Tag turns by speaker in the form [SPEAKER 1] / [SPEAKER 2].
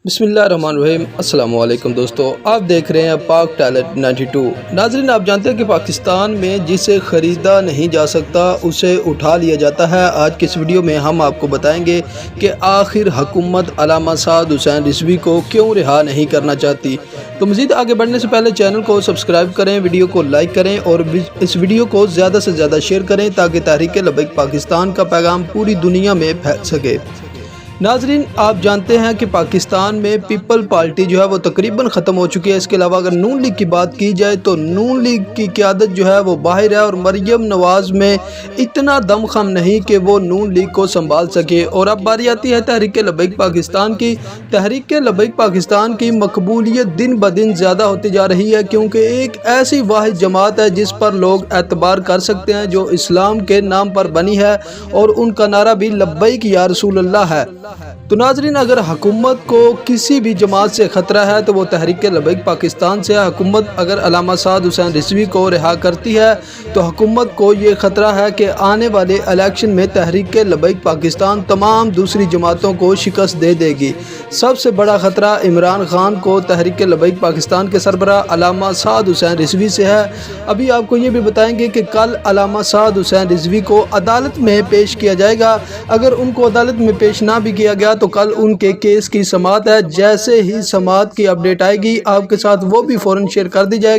[SPEAKER 1] بسم اللہ الرحمن الرحیم۔ السلام علیکم دوستو، آپ دیکھ رہے ہیں پاک ٹیلنٹ 92۔ ناظرین، آپ جانتے ہیں کہ پاکستان میں جسے خریدا نہیں جا سکتا اسے اٹھا لیا جاتا ہے۔ آج کی اس ویڈیو میں ہم آپ کو بتائیں گے کہ آخر حکومت علامہ سعد حسین رضوی کو کیوں رہا نہیں کرنا چاہتی۔ تو مزید آگے بڑھنے سے پہلے چینل کو سبسکرائب کریں، ویڈیو کو لائک کریں اور اس ویڈیو کو زیادہ سے زیادہ شیئر کریں تاکہ تحریک لبیک پاکستان کا پیغام پوری دنیا میں پھیل سکے۔ ناظرین، آپ جانتے ہیں کہ پاکستان میں پیپل پارٹی جو ہے وہ تقریباً ختم ہو چکی ہے۔ اس کے علاوہ اگر نون لیگ کی بات کی جائے تو نون لیگ کی قیادت جو ہے وہ باہر ہے اور مریم نواز میں اتنا دم خم نہیں کہ وہ نون لیگ کو سنبھال سکے۔ اور اب باری آتی ہے تحریک لبیک پاکستان کی۔ تحریک لبیک پاکستان کی مقبولیت دن بدن زیادہ ہوتی جا رہی ہے، کیونکہ ایک ایسی واحد جماعت ہے جس پر لوگ اعتبار کر سکتے ہیں، جو اسلام کے نام پر بنی ہے اور ان کا نعرہ بھی لبیک یا رسول اللہ ہے۔ تو ناظرین، اگر حکومت کو کسی بھی جماعت سے خطرہ ہے تو وہ تحریک لبیک پاکستان سے ہے۔ حکومت اگر علامہ سعد حسین رضوی کو رہا کرتی ہے تو حکومت کو یہ خطرہ ہے کہ آنے والے الیکشن میں تحریک لبیک پاکستان تمام دوسری جماعتوں کو شکست دے دے گی۔ سب سے بڑا خطرہ عمران خان کو تحریک لبیک پاکستان کے سربراہ علامہ سعد حسین رضوی سے ہے۔ ابھی آپ کو یہ بھی بتائیں گے کہ کل علامہ سعد حسین رضوی کو عدالت میں پیش کیا جائے گا۔ اگر ان کو عدالت میں پیش نہ بھی کیا گیا تو کل ان کے کیس کی سماعت ہے۔ جیسے ہی سماعت کی اپڈیٹ آئے گی آپ کے ساتھ وہ بھی فوراً شیئر کر دی جائے گی۔